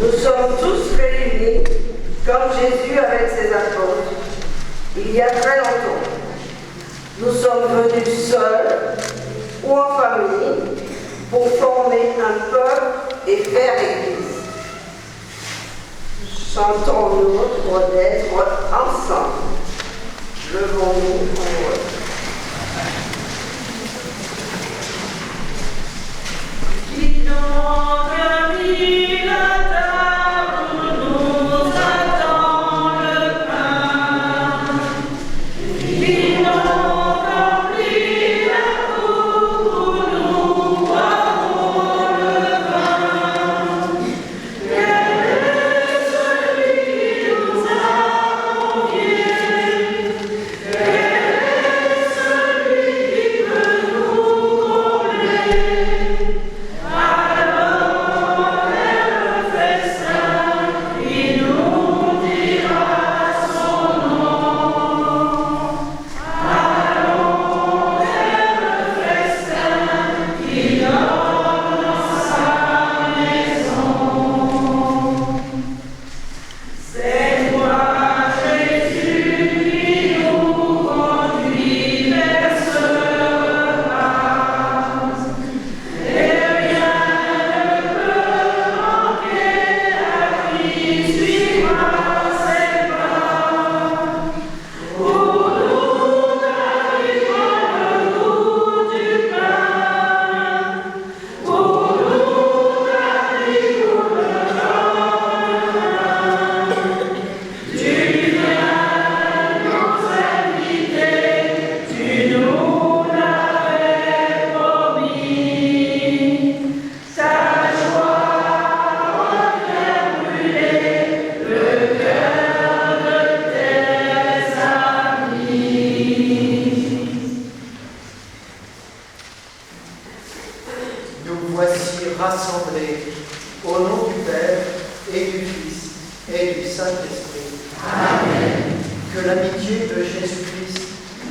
Nous sommes tous réunis, comme Jésus avec ses apôtres, il y a très longtemps. Nous sommes venus seuls ou en famille pour former un peuple et faire Église. Chantons-nous d'être ensemble. Levons-nous en haut. Qui n'aura mis la table nous attend le pain. Qui n'aura mis la coupe nous boirons le vin. Quel est celui qui nous a conviés? Quel est celui qui peut nous combler? Rassemblés au nom du Père et du Fils et du Saint-Esprit. Amen. Que l'amitié de Jésus-Christ,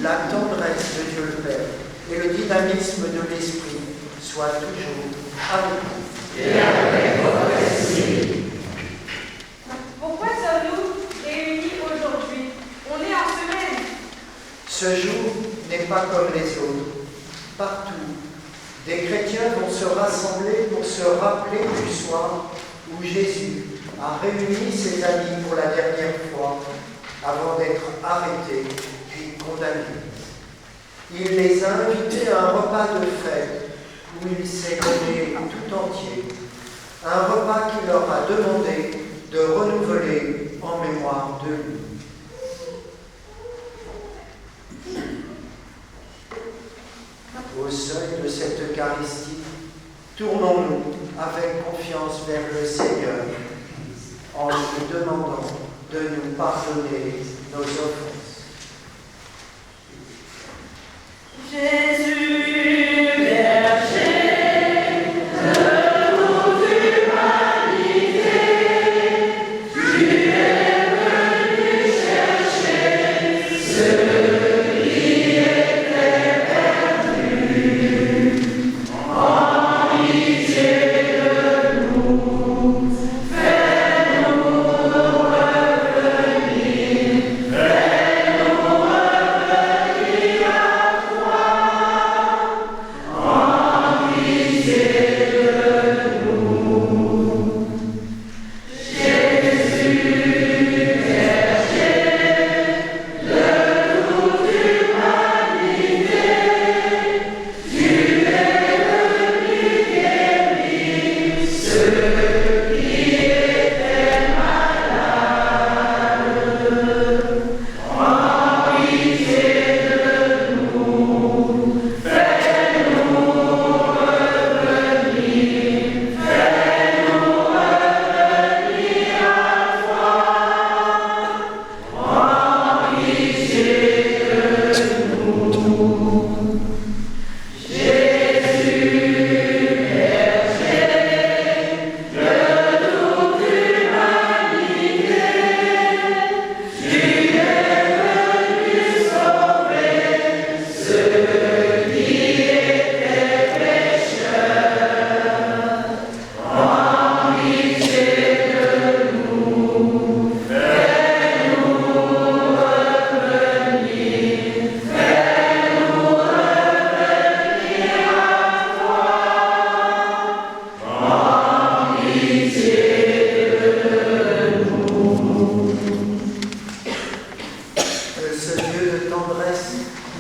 la tendresse de Dieu le Père et le dynamisme de l'Esprit soient toujours avec vous. Et avec votre esprit. Pourquoi sommes-nous réunis aujourd'hui? On est en semaine. Ce jour n'est pas comme les autres. Partout, des chrétiens vont se rassembler pour se rappeler du soir où Jésus a réuni ses amis pour la dernière fois avant d'être arrêté puis condamné. Il les a invités à un repas de fête où il s'est donné tout entier, un repas qu'il leur a demandé de renouveler en mémoire de lui. Au seuil de cette Eucharistie, tournons-nous avec confiance vers le Seigneur en lui demandant de nous pardonner nos offenses. Jésus, berger de toute humanité, tu es venu chercher ceux qui étaient perdus. En pitié de nous, fais-nous revenir, fais-nous revenir à toi. En pitié de nous. Jésus, berger de toute humanité, tu es venu guérir ceux qui étaient malades. En pitié de nous, fais-nous revenir, fais-nous revenir à toi. En pitié de nous. Jésus, berger de Que ce Dieu de tendresse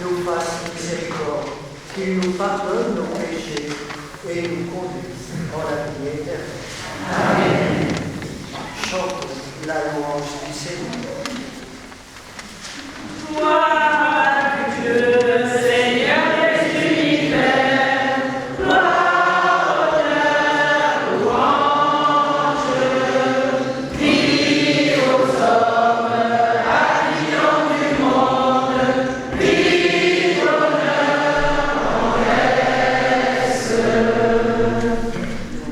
nous fasse miséricorde, qu'il nous pardonne nos péchés et nous conduise en la vie éternelle. Amen. Chantons la louange du Seigneur. Gloire à Dieu, Seigneur des univers, gloire, honneur, louange, vie aux hommes, habitants du monde, vie, honneur, en laisse.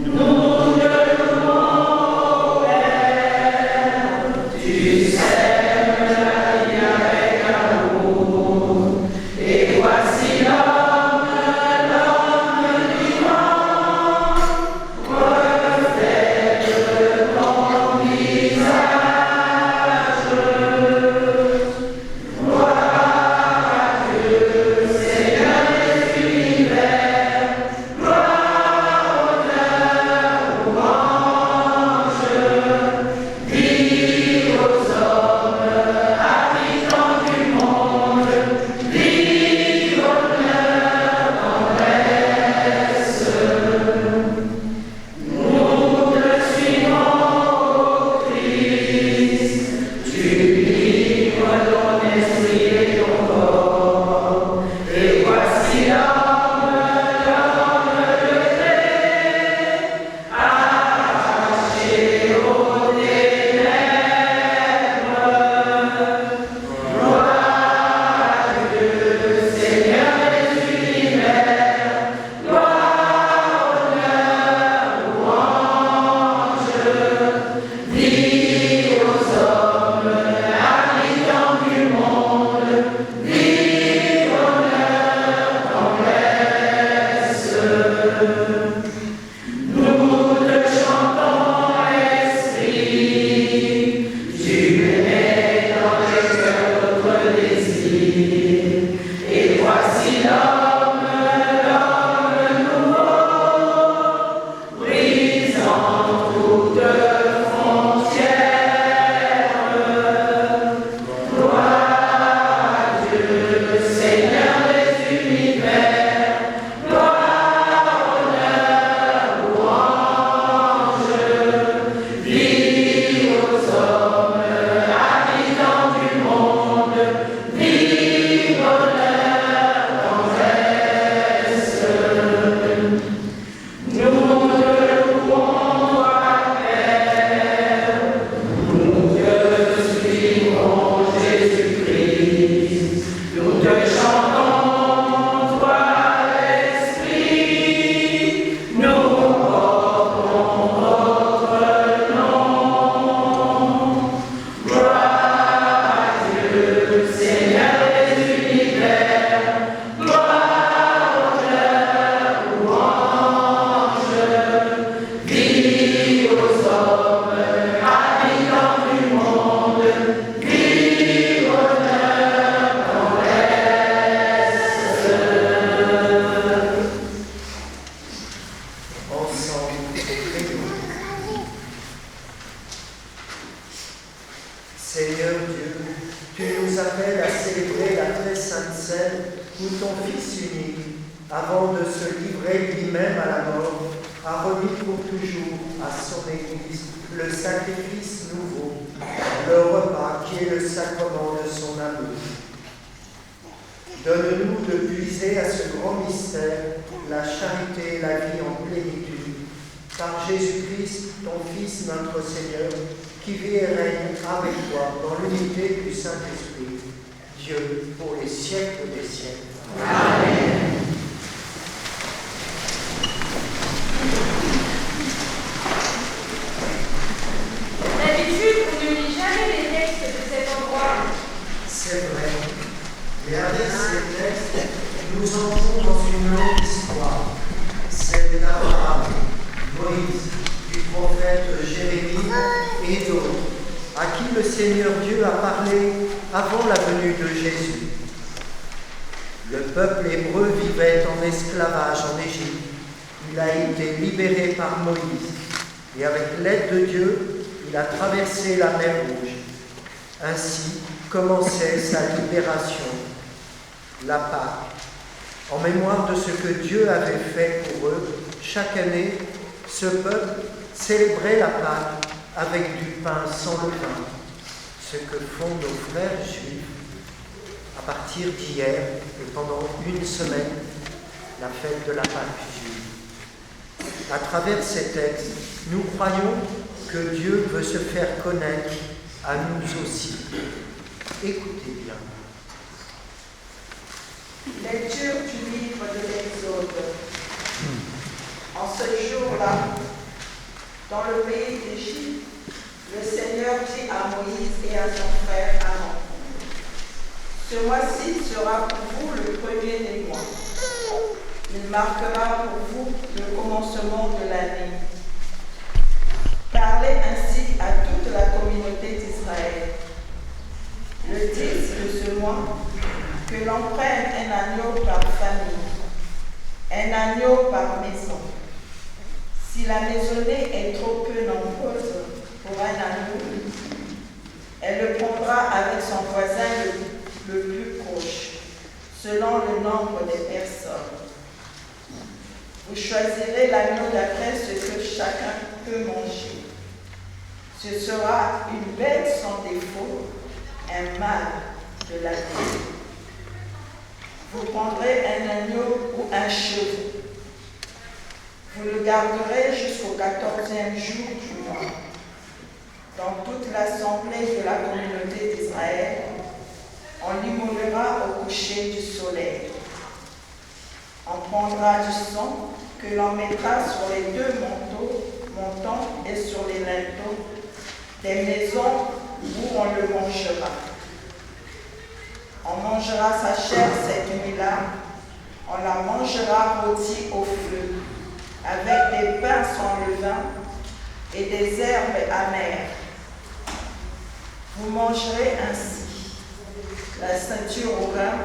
Nous te louons, Père, tu sèmes la vie avec amour, et voici l'homme vivant, reflet de ton visage. Gloire à Dieu, Seigneur des univers, gloire, honneur, louange, vie aux hommes, habitants du monde, vie, honneur, tendresse. Nous te suivons, ô Christ, tu livres ton esprit et ton corps, et voici l'homme levé, arraché aux ténèbres. Gloire à Dieu, Seigneur des univers, gloire, honneur, louange, vie aux hommes, habitants du monde, vie, honneur, tendresse. Nous te chantons, Esprit, tu mets dans les cœurs notre désir, et voici l'homme nouveau, brisant toute frontière. Gloire à Dieu, Seigneur des univers, gloire, honneur, louange, vie aux hommes, habitants du monde, vie, honneur, tendresse. Nous te louons, toi, Père, nous te suivons, Jésus-Christ, nous te chantons, toi, Esprit, nous portons votre nom. Gloire à Dieu, Seigneur des univers, gloire, honneur, louange, vie aux hommes, habitants du monde, vie, honneur, tendresse. Ensemble, prions. Seigneur Dieu, tu nous appelles à célébrer la très sainte scène où ton Fils unique, avant de se livrer lui-même à la mort, a remis pour toujours à son Église le sacrifice nouveau, le repas qui est le sacrement de son amour. Donne-nous de puiser à ce grand mystère la charité et la vie en plénitude, par Jésus-Christ, ton Fils, notre Seigneur, qui vit et règne avec toi dans l'unité du Saint-Esprit, Dieu pour les siècles des siècles. Amen. D'habitude, on ne lit jamais les textes de cet endroit. C'est vrai, mais avec ces textes, nous entrons dans une longue histoire, celle d'Abraham, Moïse, du prophète Jérémie et d'autres, à qui le Seigneur Dieu a parlé avant la venue de Jésus. Le peuple hébreu vivait en esclavage en Égypte. Il a été libéré par Moïse Et avec l'aide de Dieu, il a traversé la mer Rouge. Ainsi commençait sa libération, la Pâque. En mémoire de ce que Dieu avait fait pour eux, chaque année, ce peuple célébrait la Pâque avec du pain sans levain, ce que font nos frères juifs à partir d'hier et pendant une semaine, la fête de la Pâque juive. À travers ces textes, nous croyons que Dieu veut se faire connaître à nous aussi. Écoutez bien. Lecture du livre de l'Exode. En ce jour-là, dans le pays d'Égypte, le Seigneur dit à Moïse et à son frère Aaron, « Ce mois-ci sera pour vous le premier des mois. Il marquera pour vous le commencement de l'année. Parlez ainsi à toute la communauté d'Israël. Le 10 de ce mois, que l'on prenne un agneau par famille, un agneau par maison. Si la maisonnée est trop peu nombreuse pour un agneau, elle le prendra avec son voisin le plus proche, selon le nombre des personnes. Vous choisirez l'agneau d'après ce que chacun peut manger. Ce sera une bête sans défaut, un mâle de l'année. Vous prendrez un agneau ou un chevreau. Vous le garderez jusqu'au 14e jour du mois. Dans toute l'assemblée de la communauté d'Israël, on l'immolera au coucher du soleil. On prendra du sang que l'on mettra sur les deux montants et sur les linteaux des maisons où on le mangera. On mangera sa chair cette nuit-là, on la mangera rôtie au feu, avec des pains sans levain et des herbes amères. Vous mangerez ainsi la ceinture au rein,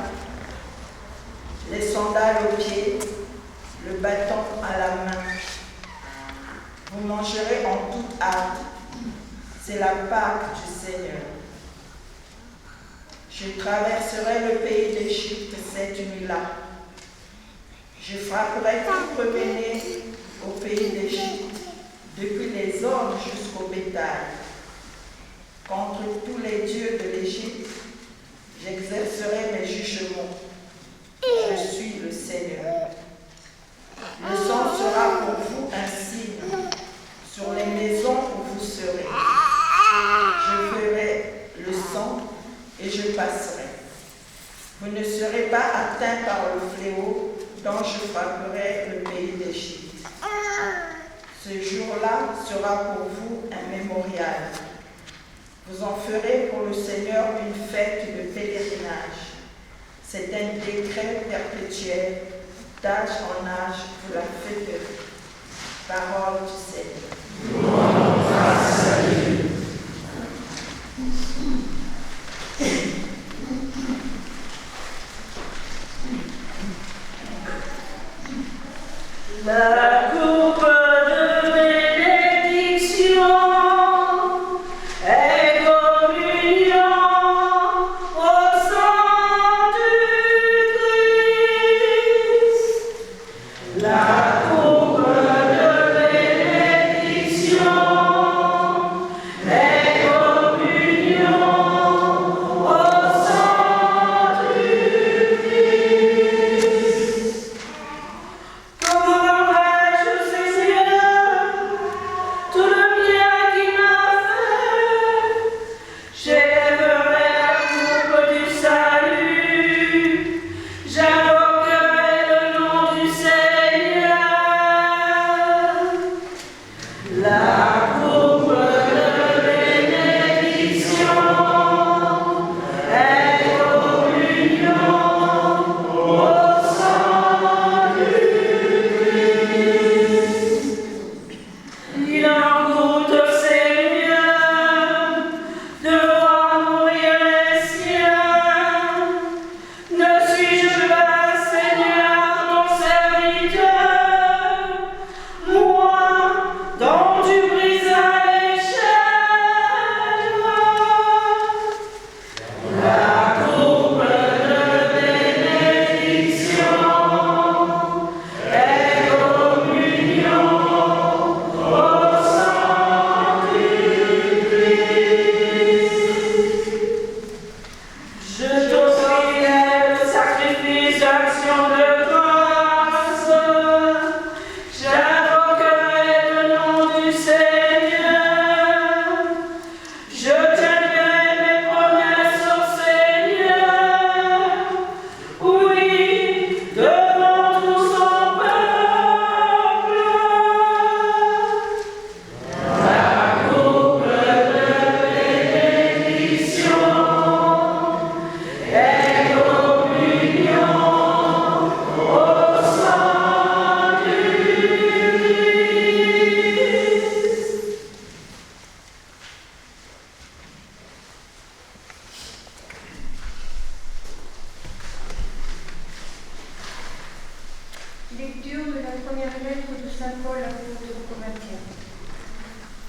les sandales aux pieds, le bâton à la main. Vous mangerez en toute hâte. C'est la Pâque du Seigneur. Je traverserai le pays d'Égypte cette nuit-là. Je frapperai tout premier-né au pays d'Égypte, depuis les hommes jusqu'au bétail. Contre tous les dieux de l'Égypte, j'exercerai mes jugements. Je suis le Seigneur. Le sang sera pour vous un signe sur les maisons où vous serez. Je ferai le sang et je passerai. Vous ne serez pas atteints par le fléau dont je frapperai le pays d'Égypte. Ce jour-là sera pour vous un mémorial. Vous en ferez pour le Seigneur une fête de pèlerinage. C'est un décret perpétuel, d'âge en âge, vous la fêterez. Parole du Seigneur. Grâce à Dieu. La coupe de bénédiction est communion au sang du Christ. La coupe de bénédiction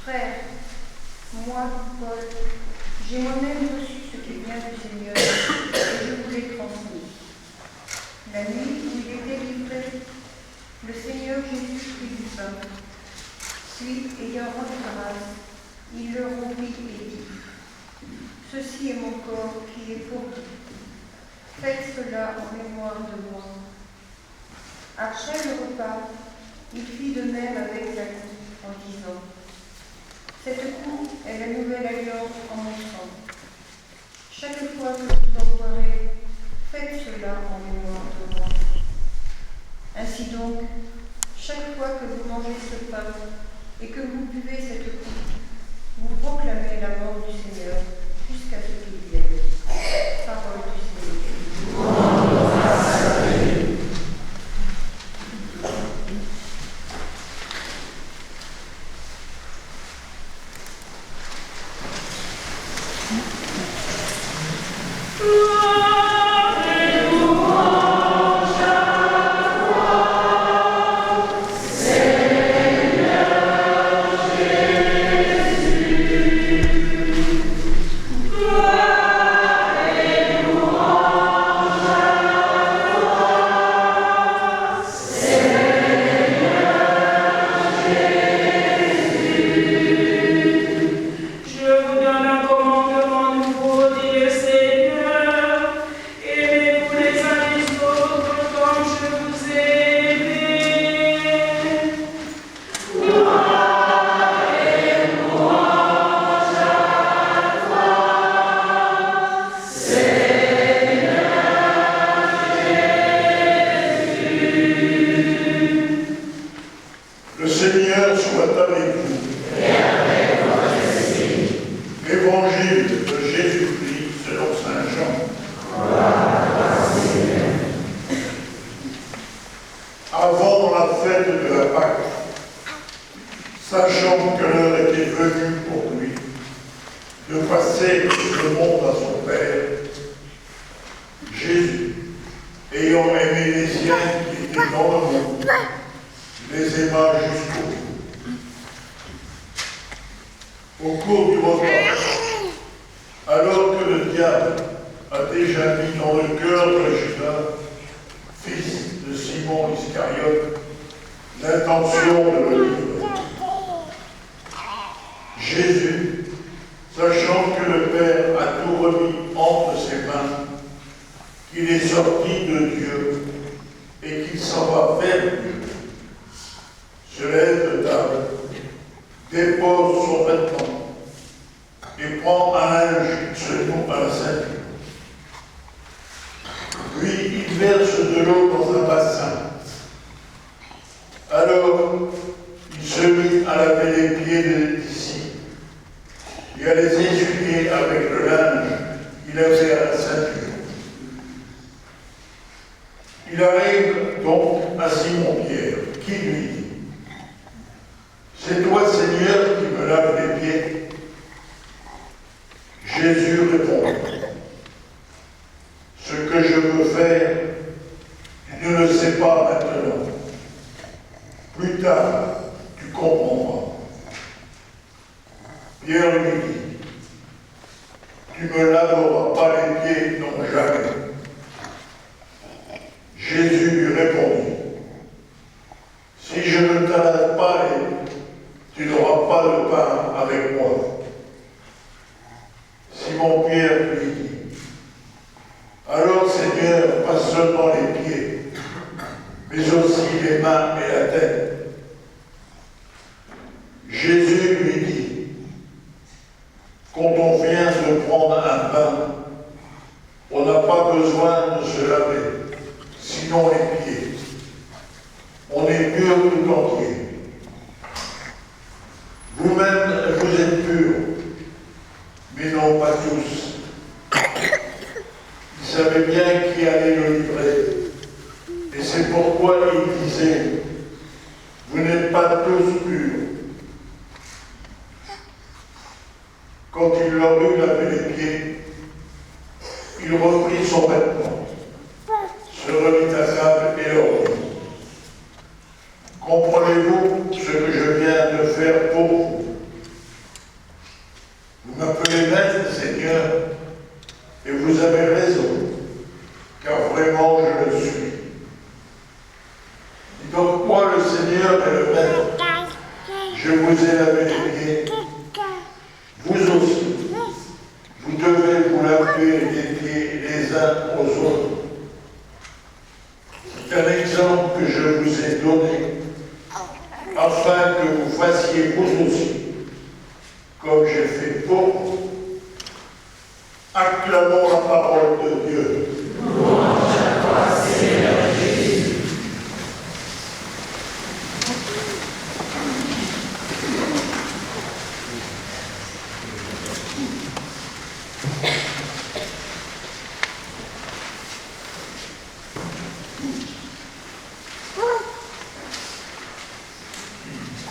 Frère, moi, Paul, j'ai moi-même reçu ce qui vient du Seigneur et je vous l'ai transmis. La nuit où il était livré, le Seigneur Jésus prit du pain. Puis, ayant rendu grâce, il le rompit et dit : Ceci est mon corps qui est pour vous. Faites cela en mémoire de moi. Après le repas, il fit de même avec la coupe en disant : Cette coupe est la nouvelle alliance en mon sang. Chaque fois que vous en boirez, faites cela en mémoire de moi. Ainsi donc, chaque fois que vous mangez ce pain et que vous buvez cette coupe, vous proclamez la mort du Seigneur jusqu'à ce qu'il vienne. Parole du Seigneur. Comprenez-vous ce que je viens de faire pour vous? avez raison, car vraiment je le suis. Et donc moi, le Seigneur et le Maître, je vous ai lavé les pieds. Vous aussi, vous devez vous laver les pieds les uns aux autres. C'est un exemple que je vous ai donné, afin que vous fassiez vous aussi, comme j'ai fait pour vous. Acclamons la parole de Dieu. Louange à toi, Seigneur Jésus.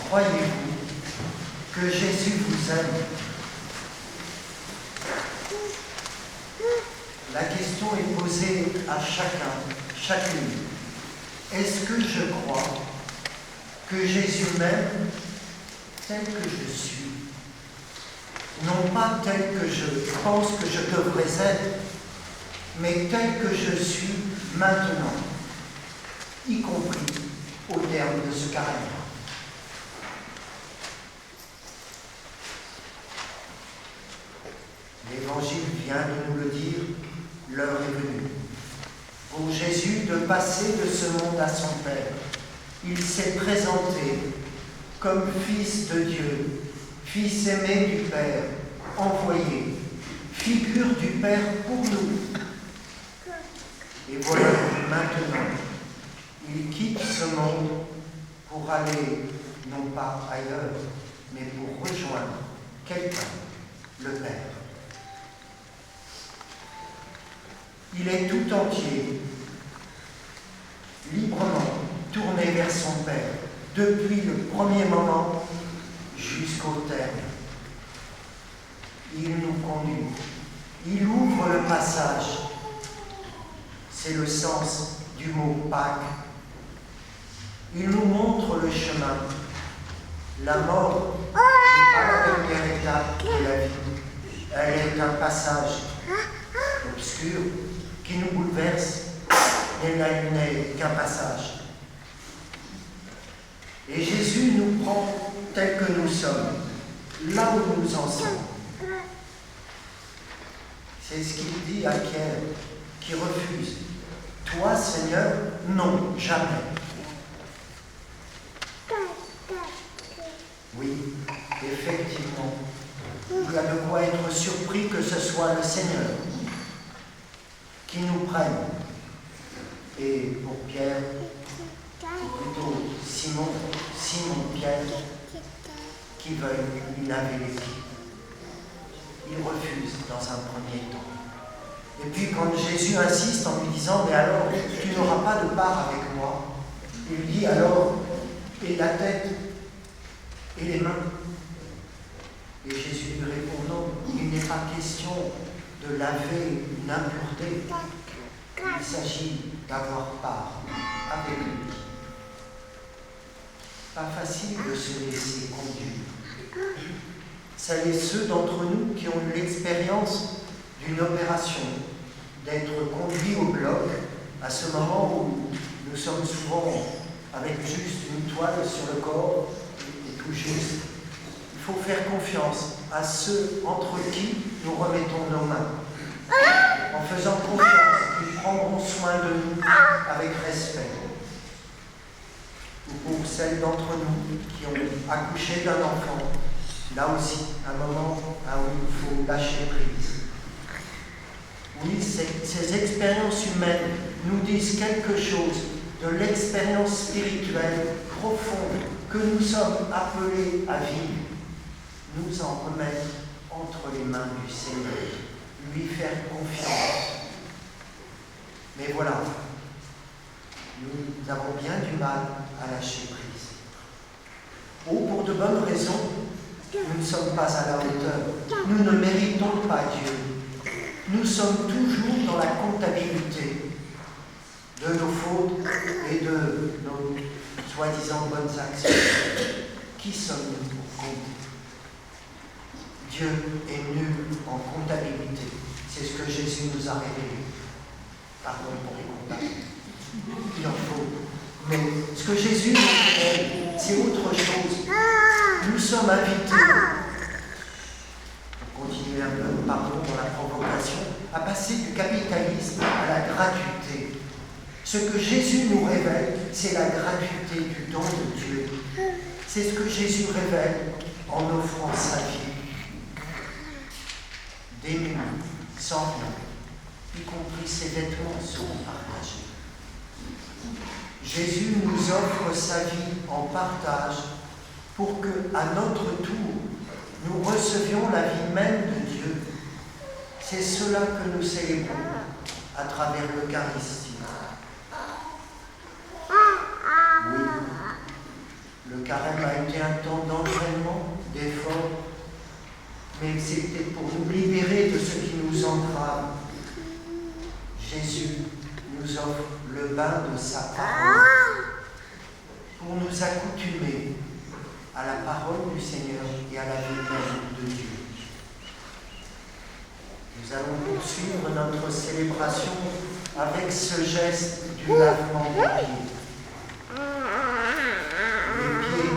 Croyez-vous que Jésus vous aime? La question est posée à chacun, chacune. Est-ce que je crois que Jésus m'aime tel que je suis? Non pas tel que je pense que je devrais être, mais tel que je suis maintenant, y compris au terme de ce carême. L'Évangile vient de nous le dire, l'heure est venue. Pour Jésus de passer de ce monde à son Père, il s'est présenté comme Fils de Dieu, Fils aimé du Père, envoyé, figure du Père pour nous. Et voilà que maintenant, il quitte ce monde pour aller, non pas ailleurs, mais pour rejoindre quelqu'un, le Père. Il est tout entier, librement tourné vers son Père, depuis le premier moment jusqu'au terme. Il nous conduit, il ouvre le passage. C'est le sens du mot Pâques. Il nous montre le chemin. La mort n'est pas la dernière étape de la vie. Elle est un passage obscur qui nous bouleverse, mais elle n'est qu'un passage. Et Jésus nous prend tels que nous sommes, là où nous en sommes. C'est ce qu'il dit à Pierre, qui refuse. Toi, Seigneur, non, jamais. Oui, effectivement, il y a de quoi être surpris que ce soit le Seigneur qui nous prenne. Et pour Pierre, ou plutôt Simon Pierre, qui veuille lui laver les pieds. Il refuse dans un premier temps. Et puis quand Jésus insiste en lui disant « Mais alors, tu n'auras pas de part avec moi », il lui dit alors « Et la tête et les mains ?» Et Jésus lui répond « Non, il n'est pas question de laver une impureté. Il s'agit d'avoir part avec lui. » Pas facile de se laisser conduire. Celles et ceux d'entre nous qui ont eu l'expérience d'une opération, d'être conduits au bloc, à ce moment où nous sommes souvent avec juste une toile sur le corps, et tout juste. Il faut faire confiance à ceux entre qui nous remettons nos mains, en faisant confiance qu'ils prendront soin de nous avec respect. Ou pour celles d'entre nous qui ont accouché d'un enfant, là aussi, un moment où il faut lâcher prise. Oui, ces expériences humaines nous disent quelque chose de l'expérience spirituelle profonde que nous sommes appelés à vivre. Nous en remettre entre les mains du Seigneur, lui faire confiance. Mais voilà, nous avons bien du mal à lâcher prise. Ou pour de bonnes raisons, nous ne sommes pas à la hauteur. Nous ne méritons pas Dieu. Nous sommes toujours dans la comptabilité de nos fautes et de nos soi-disant bonnes actions. Qui sommes-nous pour compter? Dieu est nul en comptabilité. C'est ce que Jésus nous a révélé. Pardon pour les contacts. Il en faut. Mais ce que Jésus nous révèle, c'est autre chose. Nous sommes invités, pour continuer un peu, pardon pour la provocation, à passer du capitalisme à la gratuité. Ce que Jésus nous révèle, c'est la gratuité du don de Dieu. C'est ce que Jésus révèle en offrant sa vie. Démunis, sans rien, y compris ses vêtements seront partagés. Jésus nous offre sa vie en partage pour que, à notre tour, nous recevions la vie même de Dieu. C'est cela que nous célébrons à travers l'Eucharistie. Oui, le carême a été un temps d'entraînement, d'effort, mais c'était pour nous libérer de ce qui nous entrave. Jésus nous offre le bain de sa parole pour nous accoutumer à la parole du Seigneur et à la vie même de Dieu. Nous allons poursuivre notre célébration avec ce geste du lavement des pieds. Les pieds,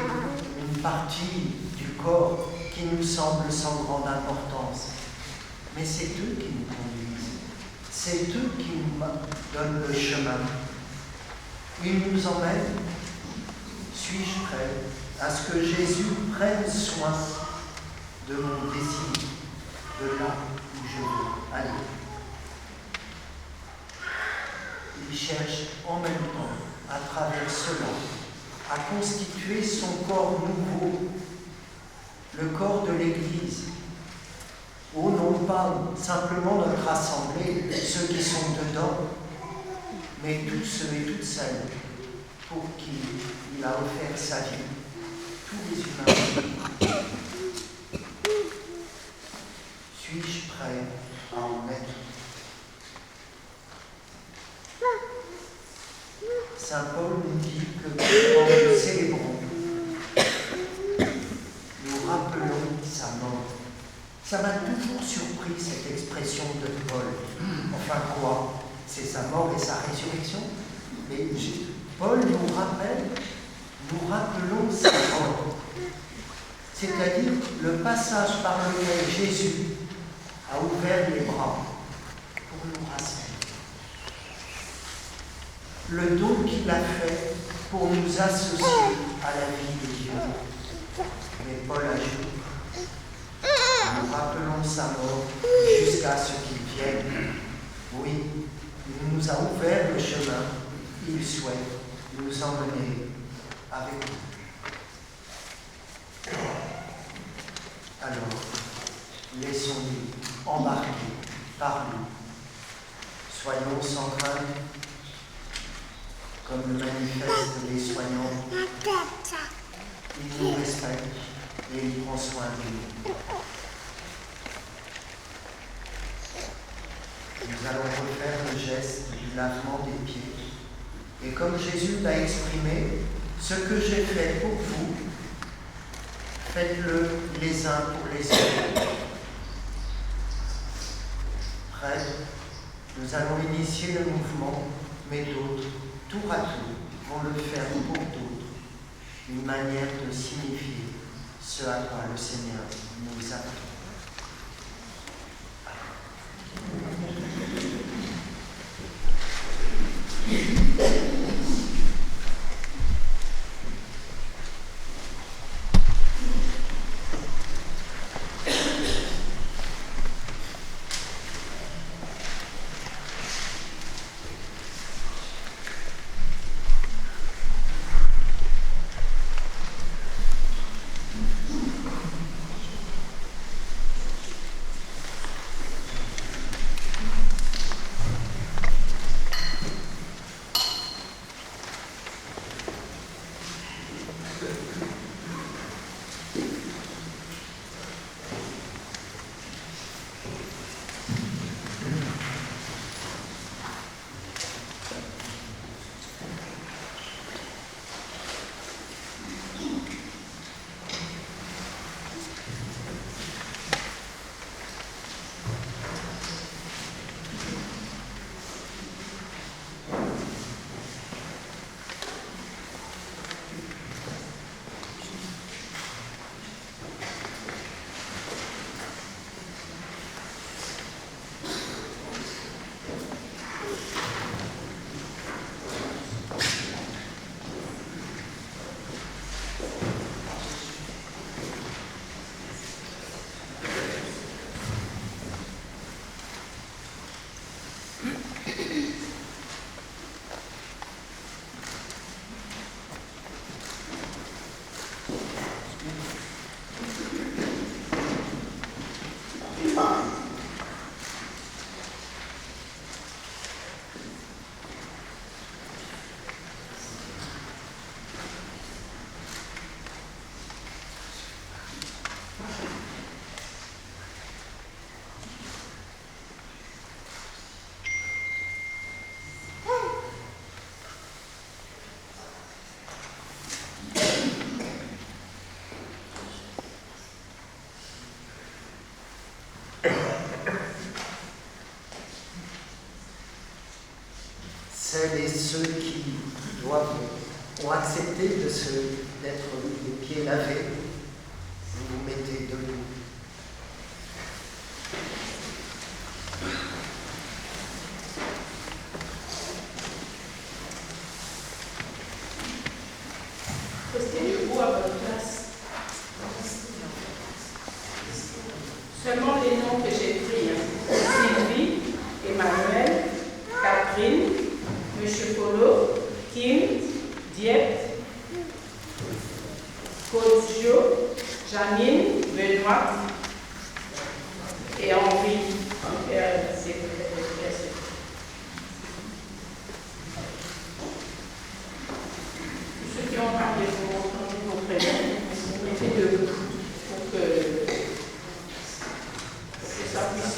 une partie du corps qui nous semble sans grande importance, mais c'est eux qui nous conduisent, c'est eux qui nous donnent le chemin. Ils nous emmènent. Suis-je prêt à ce que Jésus prenne soin de mon désir, de là où je veux aller? Il cherche en même temps, à travers cela, à constituer son corps nouveau, le corps de l'Église, où non pas simplement notre assemblée, ceux qui sont dedans, mais tous ceux et toutes celles pour qui il a offert sa vie, tous les humains. Suis-je prêt à en être? Saint Paul nous dit que quand nous célébrons, nous rappelons sa mort. Ça m'a toujours surpris cette expression de Paul. Enfin quoi? C'est sa mort et sa résurrection. Mais Paul nous rappelle, nous rappelons sa mort. C'est-à-dire le passage par lequel Jésus a ouvert les bras pour nous rassembler. Le don qu'il a fait pour nous associer à la vie de Dieu. Mais Paul ajoute, nous rappelons sa mort jusqu'à ce qu'il vienne. Oui, il nous a ouvert le chemin, il souhaite nous emmener avec lui. Alors, laissons-nous embarquer par lui. Soyons sans crainte, comme le manifestent les soignants. Il nous respecte et il prend soin de nous. Nous allons refaire le geste du lavement des pieds. Et comme Jésus l'a exprimé, ce que j'ai fait pour vous, faites-le les uns pour les autres. Prêts, nous allons initier le mouvement, mais d'autres, tour à tour, vont le faire pour d'autres. Une manière de signifier ce à quoi le Seigneur nous attend. celles et ceux qui ont accepté d'être les pieds lavés. Vous vous mettez debout. Restez debout à votre place. Seulement les noms que j'ai pris, Sylvie, Emmanuel, Catherine, M. Polo, Kim, Dieppe, Kozio, Janine, Benoît et Henri. Ceux qui ont parlé vos prénoms, vous mettez debout pour que ça puisse.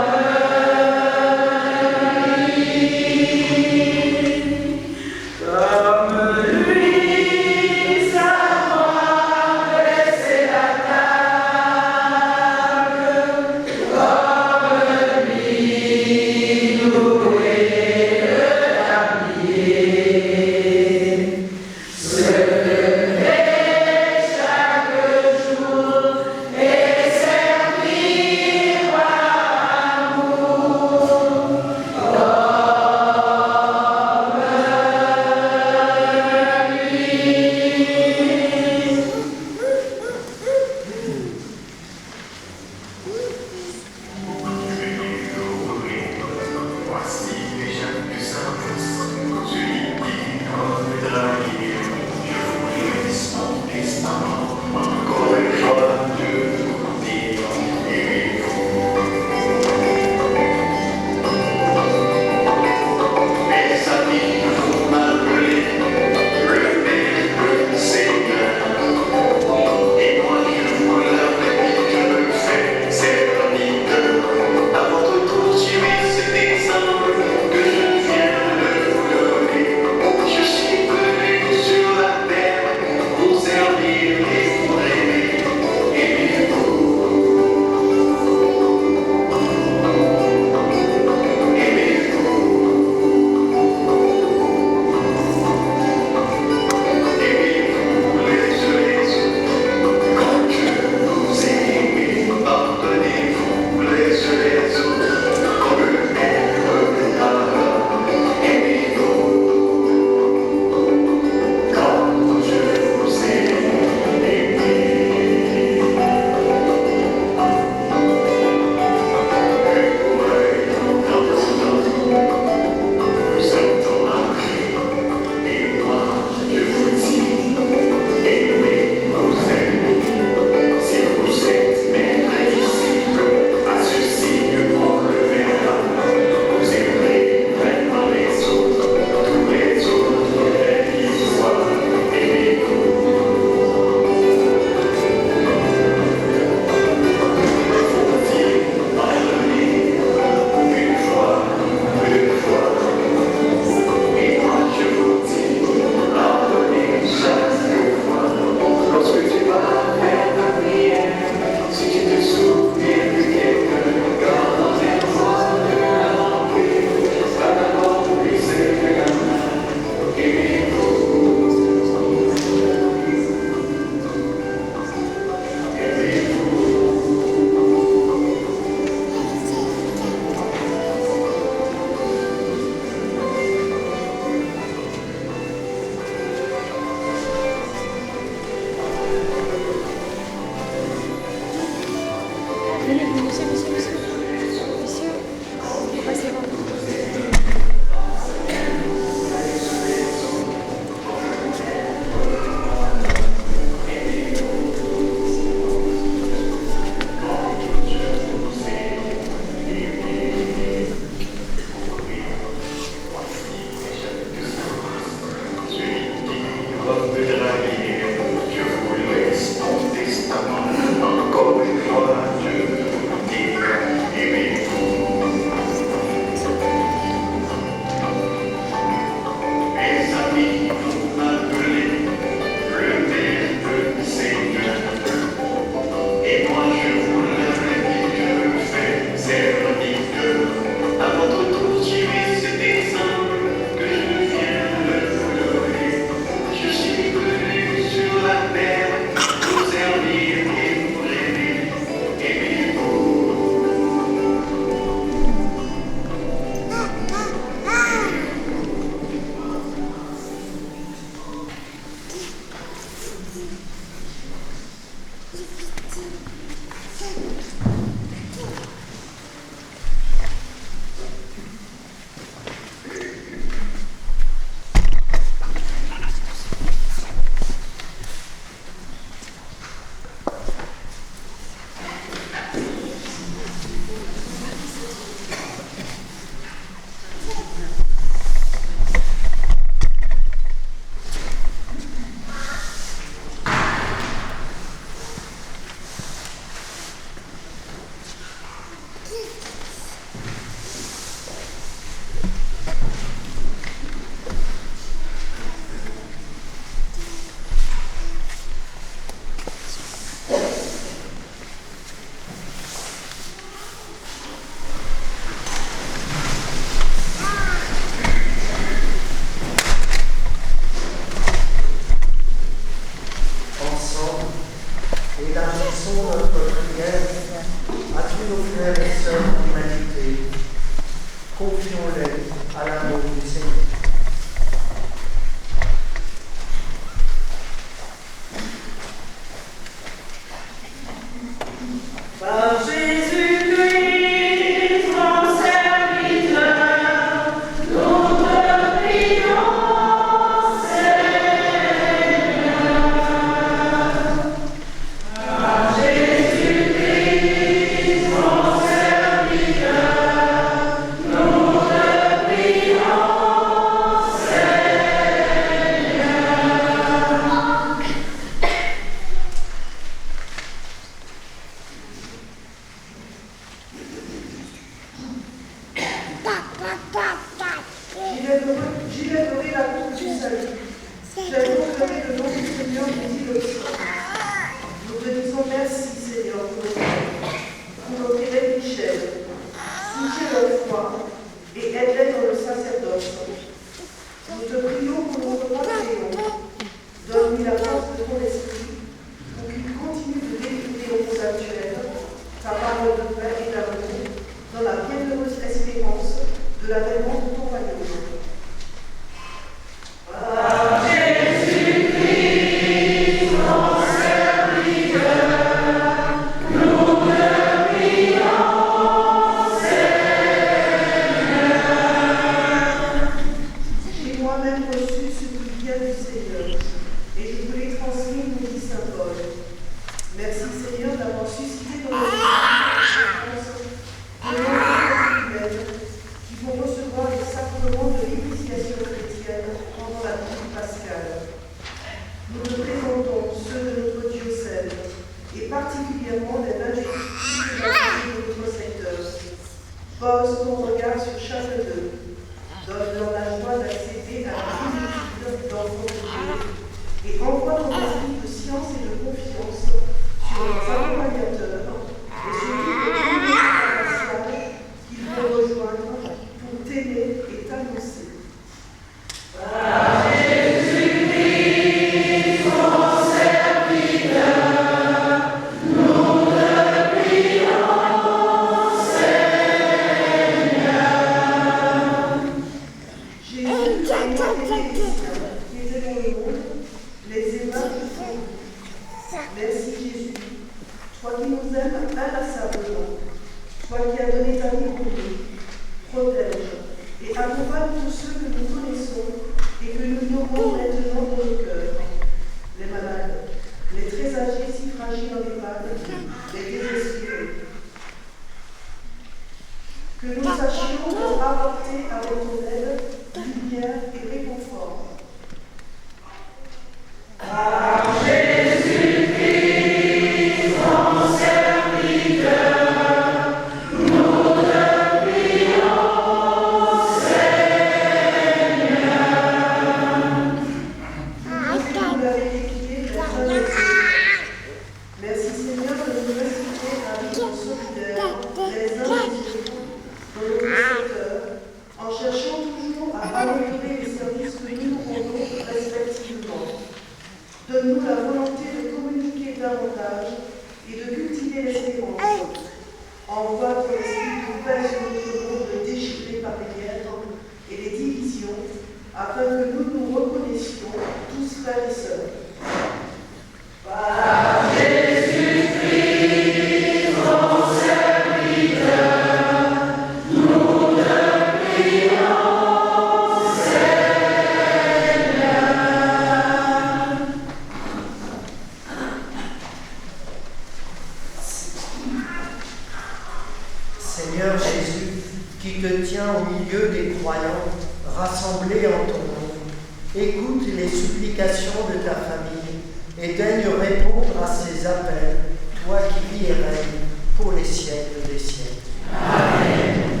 Écoute les supplications de ta famille et daigne répondre à ses appels, toi qui vis et règnes pour les siècles des siècles. Amen.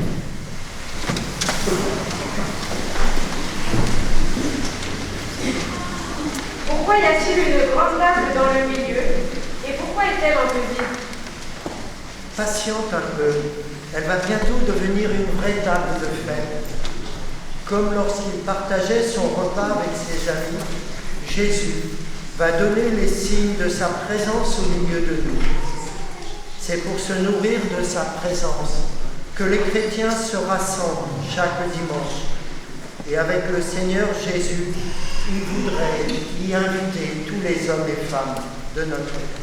Pourquoi y a-t-il une grande table dans le milieu? Et pourquoi est-elle un peu vide? Patiente un peu, elle va bientôt devenir une vraie table de fête. Comme lorsqu'il partageait son repas avec ses amis, Jésus va donner les signes de sa présence au milieu de nous. C'est pour se nourrir de sa présence que les chrétiens se rassemblent chaque dimanche. Et avec le Seigneur Jésus, il voudrait y inviter tous les hommes et femmes de notre vie.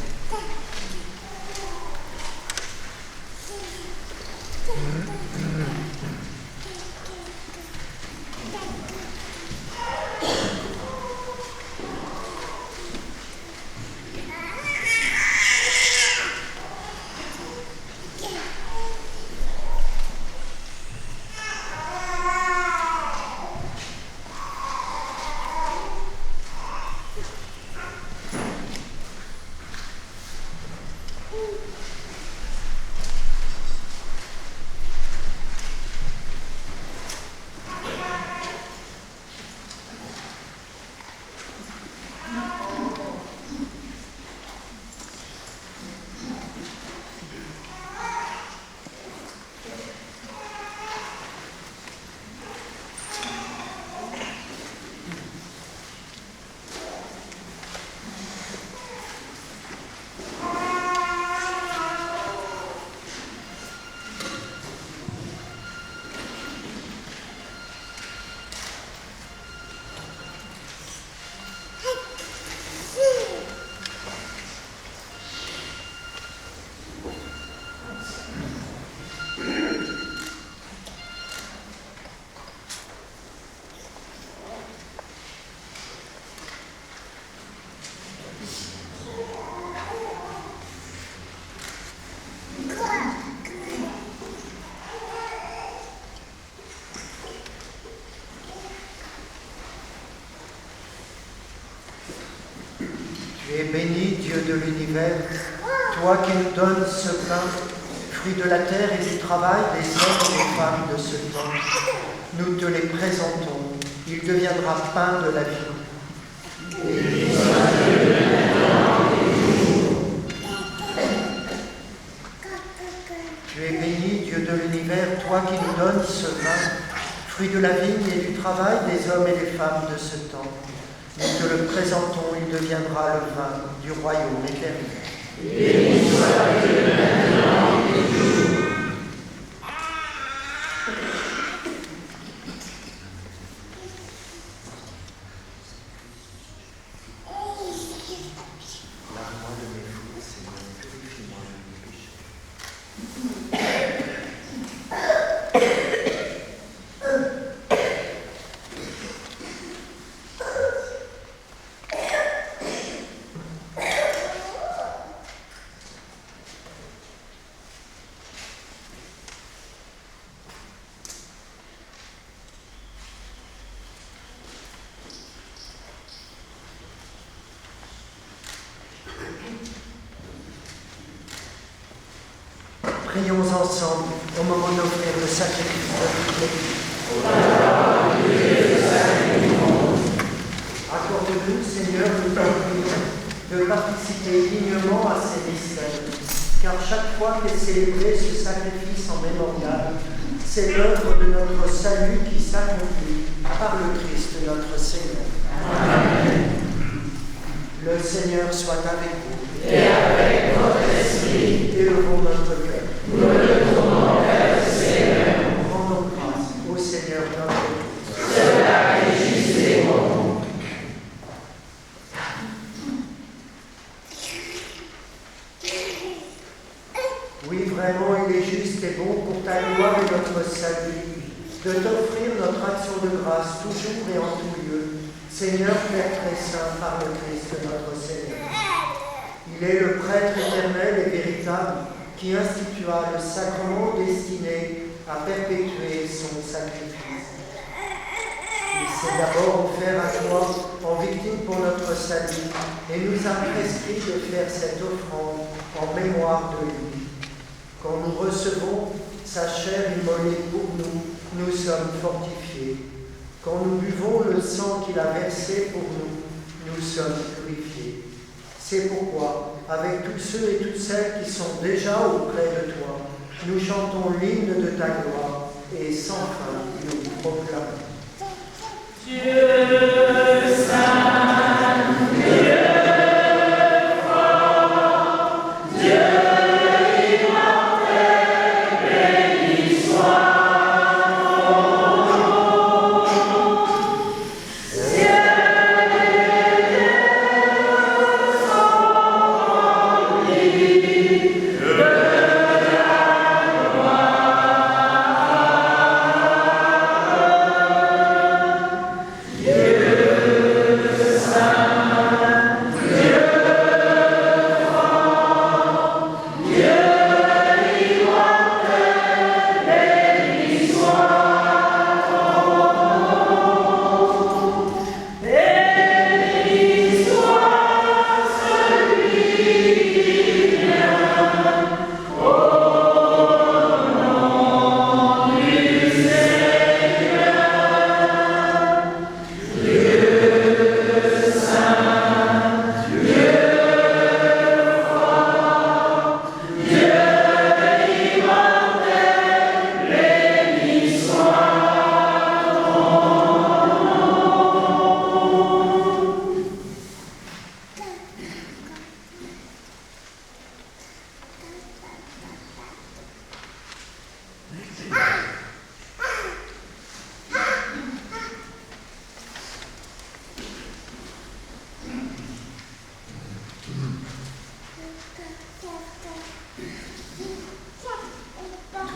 Tu es béni, Dieu de l'univers, toi qui nous donnes ce pain, fruit de la terre et du travail des hommes et des femmes de ce temps. Nous te les présentons, il deviendra pain de la vie. Tu es béni, Dieu de l'univers, toi qui nous donnes ce vin, fruit de la vigne et du travail des hommes et des femmes de ce temps. Nous te le présentons, il deviendra le vin du royaume éternel. Béni soit Dieu maintenant et toujours. Lave-moi de mes fautes, Seigneur, purifie-moi de mes péchés. Prions ensemble au moment d'offrir le sacrifice de l'Église. Accorde-nous, Seigneur, nous t'en prions, de participer dignement à ces mystères, car chaque fois qu'est célébré ce sacrifice en mémorial, c'est l'œuvre de notre salut qui s'accomplit par le Christ notre Seigneur. Amen. Le Seigneur soit avec vous. Et avec votre esprit. Élevons notre cœur. Nous le tournons vers le Seigneur. Rendons grâce au Seigneur notre Dieu. Cela est juste et bon. Oui, vraiment, il est juste et bon pour ta gloire et notre salut, de t'offrir notre action de grâce toujours et en tout lieu, Seigneur Père très saint, par le Christ notre Seigneur. Il est le prêtre éternel et véritable qui institua le sacrement destiné à perpétuer son sacrifice. Il s'est d'abord offert à toi en victime pour notre salut et nous a prescrit de faire cette offrande en mémoire de lui. Quand nous recevons sa chair immolée pour nous, nous sommes fortifiés. Quand nous buvons le sang qu'il a versé pour nous, nous sommes purifiés. C'est pourquoi, avec tous ceux et toutes celles qui sont déjà auprès de toi, nous chantons l'hymne de ta gloire et sans fin nous proclamons. Dieu saint, Dieu fort, Dieu immortel, béni soit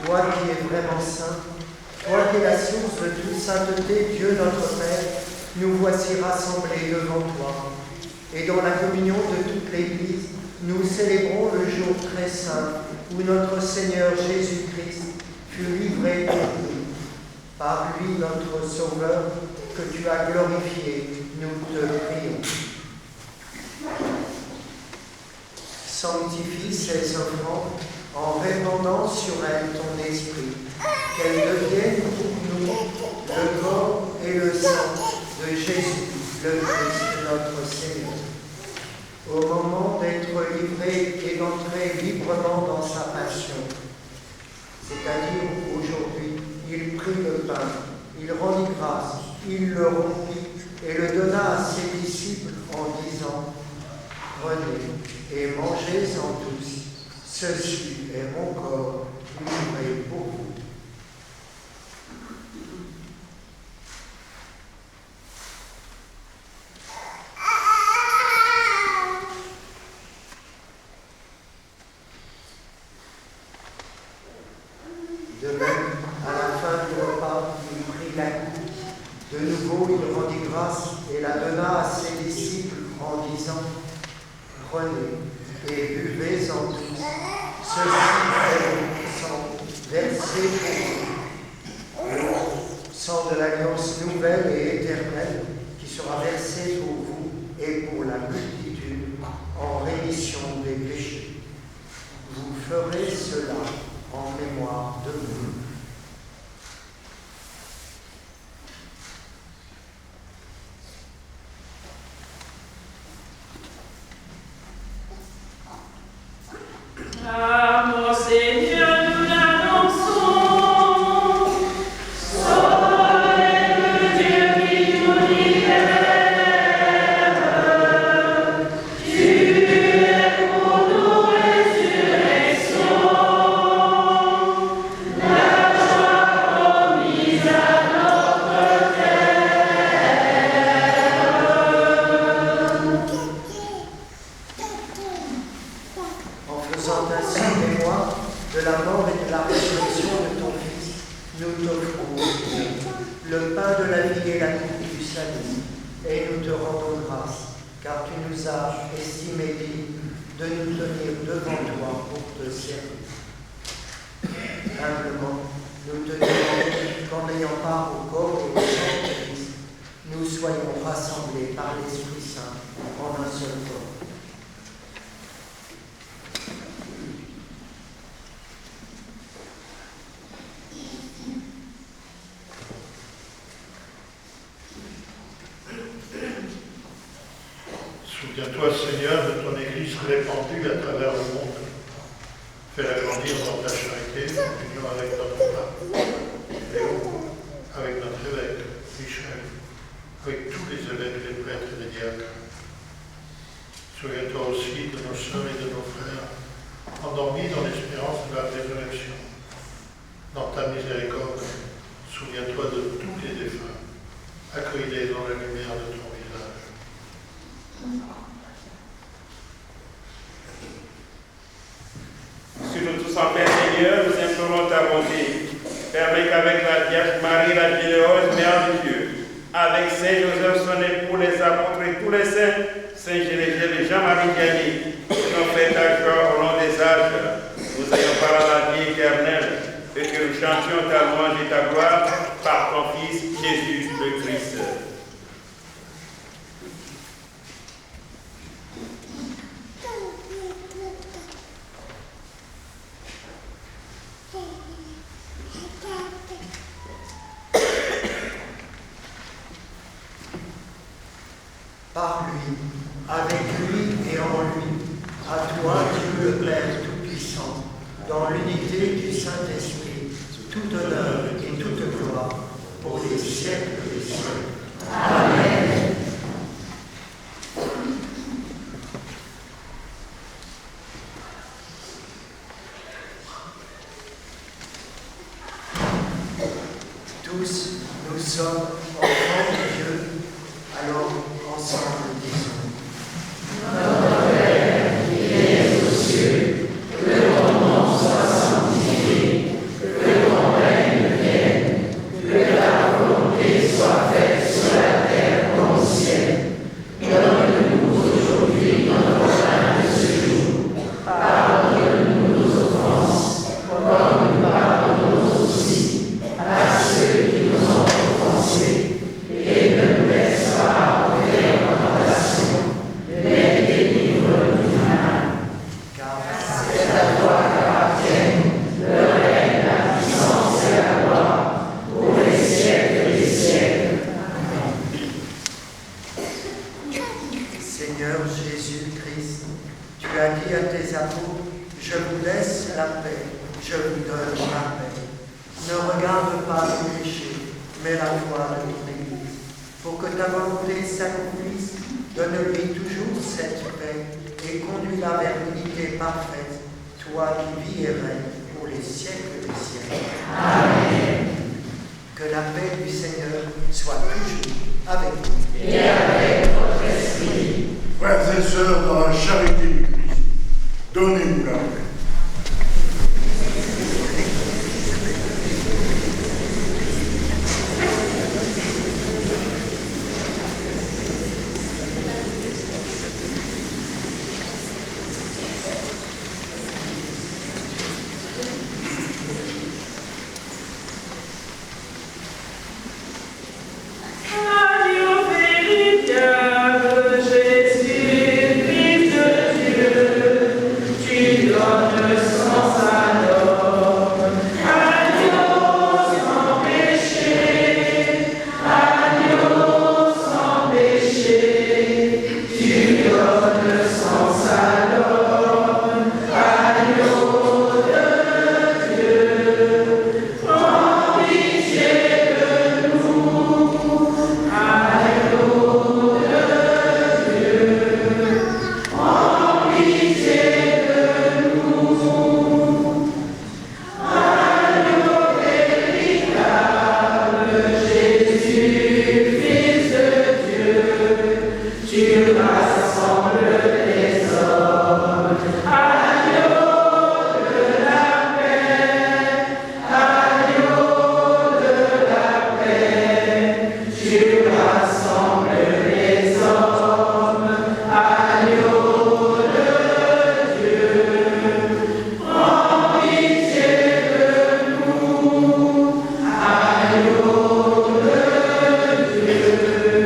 Toi qui es vraiment saint, toi qui es la source de toute sainteté, Dieu notre Père, nous voici rassemblés devant toi. Et dans la communion de toute l'Église, nous célébrons le jour très saint où notre Seigneur Jésus-Christ fut livré pour nous. Par lui, notre Sauveur, que tu as glorifié, nous te prions. Sanctifie ces offrandes en répandant sur elles ton esprit, qu'elles deviennent pour nous le corps et le sang de Jésus, le Christ, notre Seigneur. Au moment d'être livré et d'entrer librement dans sa passion, c'est-à-dire aujourd'hui, il prit le pain, il rendit grâce, il le rompit et le donna à ses disciples en disant « Prenez et mangez-en tous, ceci est mon corps livré pour vous. » De même, à la fin du repas, il prit la coupe. De nouveau, il rendit grâce et la donna à ses disciples en disant « Prenez et buvez-en tous. Ceci est mon sang versé pour vous. Le sang de l'alliance nouvelle et éternelle qui sera versé pour vous et pour la multitude en rémission des péchés. Vous ferez cela en mémoire de nous. » Ah, mon Seigneur, nous l'annonçons. Soleil de Dieu qui nous libère. Tu es pour nous résurrection. La joie promise à notre En faisant ainsi mémoire de la mort et de la résurrection de ton Fils, nous t'offrons le pain de la vie et la coupe du salut, et nous te rendons grâce, car tu nous as estimés dignes de nous tenir devant toi pour te servir. Humblement, nous te demandons qu'en ayant part au corps et au sang de Christ, nous soyons rassemblés par l'Esprit Saint en un seul corps. Souviens-toi, Seigneur, de ton Église répandue à travers le monde. Fais-la grandir dans ta charité, en union avec notre pape, Léon, avec notre évêque, Michel, avec tous les évêques, les prêtres et les diacres. Souviens-toi aussi de nos sœurs et de nos frères, endormis dans l'espérance de la résurrection. Dans ta miséricorde, souviens-toi de tous les défunts. Accueille-les dans la lumière de ton visage. Sur nous tous en paix, Seigneur, nous implorons ta bonté. Permets qu'avec la Vierge Marie, la généreuse Mère de Dieu, avec Saint Joseph, son époux, les apôtres et tous les saints, Saint Généviève et Jean-Marie Vianney, qui ont fait ta joie au long des âges, nous ayons par la vie éternelle, et que nous chantions ta louange et ta gloire par ton Fils Jésus le Christ. Par lui, avec lui et en lui, à toi, Dieu le Père Tout-Puissant, dans l'unité du Saint-Esprit, tout honneur et toute gloire, pour les siècles des siècles. Amen. Tous, nous sommes enfants de Dieu, alors ensemble disons. Notre Père qui es aux cieux, que ton nom soit sanctifié, que ton règne vienne, que ta volonté soit faite sur la terre comme au ciel. Donne-nous aujourd'hui notre pain de ce jour. Pardonne-nous nos offenses, comme nous pardonnons aussi à ceux qui nous ont offensés, et ne nous laisse pas entrer en tentation, mais délivre-nous du mal. Car C'est à toi qu'appartiennent le règne, la puissance et la gloire, pour les siècles des siècles. Seigneur Jésus-Christ, tu as dit à tes apôtres, je vous laisse la paix, je vous donne la paix. Ne regarde pas le péché, mais la foi de ton Église. Pour que ta volonté s'accomplisse, donne-lui toujours cette paix et conduis-la vers l'unité parfaite, toi qui vis et règnes pour les siècles des siècles. Amen. Que la paix du Seigneur soit toujours avec vous. Et avec votre esprit. Frères et sœurs, dans la charité du Christ, donnez-nous la paix. Adieu, véritable Jésus, Fils de Dieu, tu donnes sens à l'homme. Agneau sans péché, agneau sans péché, tu donnes sens à l'homme. Agneau de Dieu, prends pitié de nous. Agneau de Dieu, prends pitié de nous. Agneau véritable, Jésus, Fils de Dieu, tu rassembles les hommes. Agneau de la paix, agneau de la paix, tu rassembles les hommes. Agneau de Dieu, prends pitié de nous. Agneau de Dieu.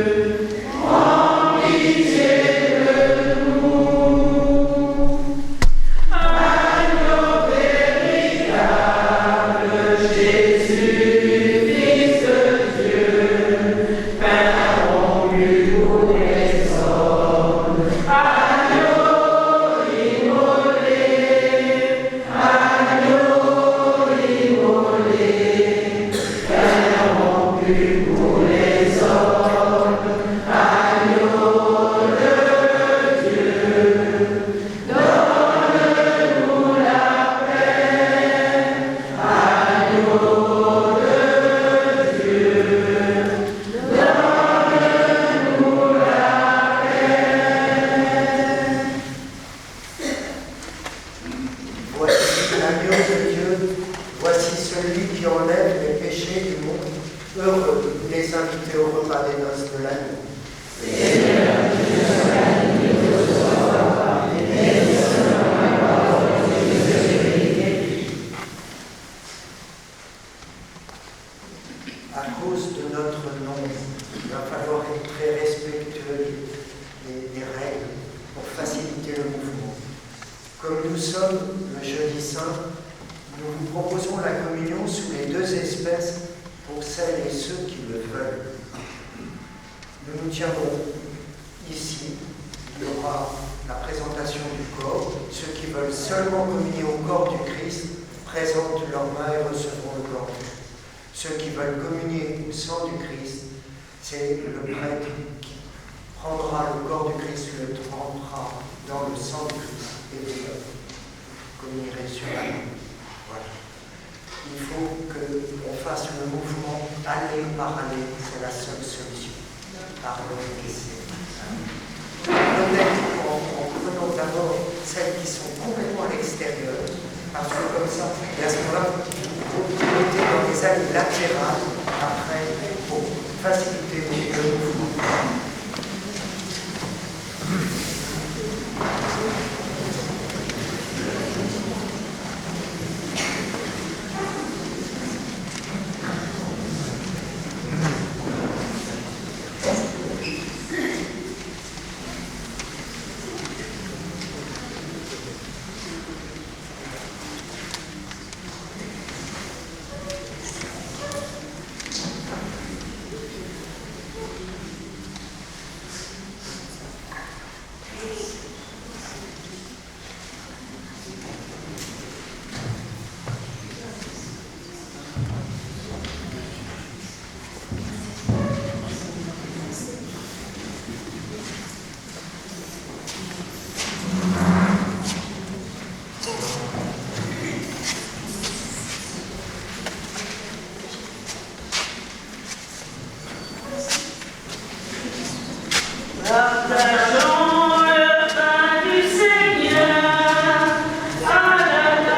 tiendrons ici. Il y aura la présentation du corps. Ceux qui veulent seulement communier au corps du Christ présentent leurs mains et recevront le corps. Ceux qui veulent communier au sang du Christ, c'est le prêtre qui prendra le corps du Christ, le trempera dans le sang du Christ et vous communierez sur la main. Voilà. Il faut qu'on fasse le mouvement aller par aller, c'est la seule solution. Pardon, peut-être en prenant d'abord celles qui sont complètement à l'extérieur, parce que comme ça, et à ce moment-là, vous mettez dans des allées latérales après pour faciliter le mouvement. Seigneur, à la table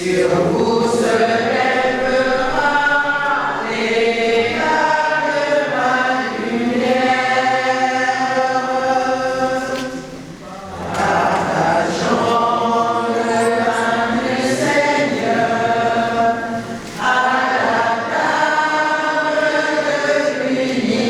Sur vous se lèvera l'éclat de ma lumière, partageant le pain du Seigneur à la table de l'univers.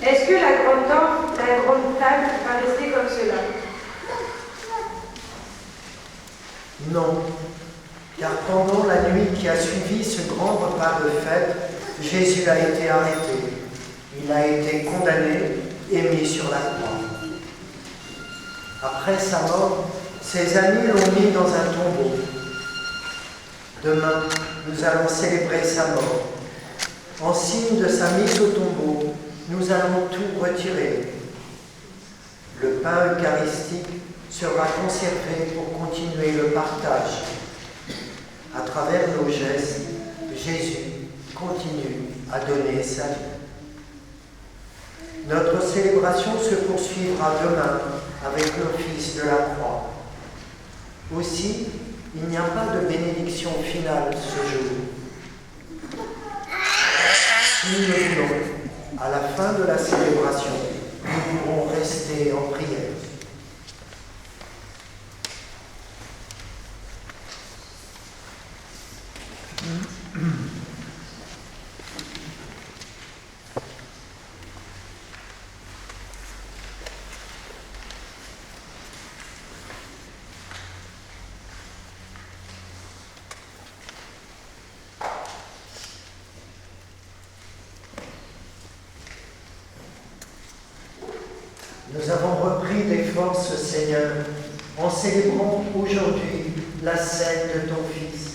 Est-ce que la grande table va rester comme cela? Non, car pendant la nuit qui a suivi ce grand repas de fête, Jésus a été arrêté. Il a été condamné et mis sur la croix. Après sa mort, ses amis l'ont mis dans un tombeau. Demain, nous allons célébrer sa mort. En signe de sa mise au tombeau, nous allons tout retirer. Le pain eucharistique sera conservé pour continuer le partage. À travers nos gestes, Jésus continue à donner sa vie. Notre célébration se poursuivra demain avec l'office de la croix. Aussi, il n'y a pas de bénédiction finale ce jour. Si nous le voulons, à la fin de la célébration, nous pourrons rester en prière. Nous avons repris des forces, Seigneur, en célébrant aujourd'hui la scène de ton Fils.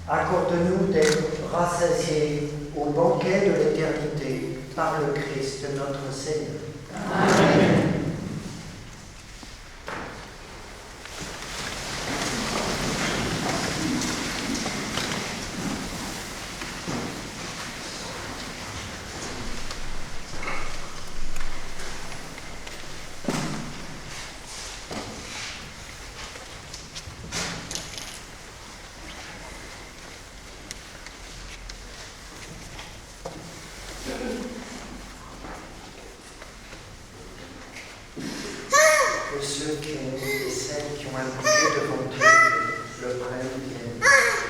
Accorde-nous d'être rassasiés au banquet de l'éternité par le Christ notre Seigneur. Amen. que ceux qui et celles qui ont un bouquet devant Dieu le prennent bien.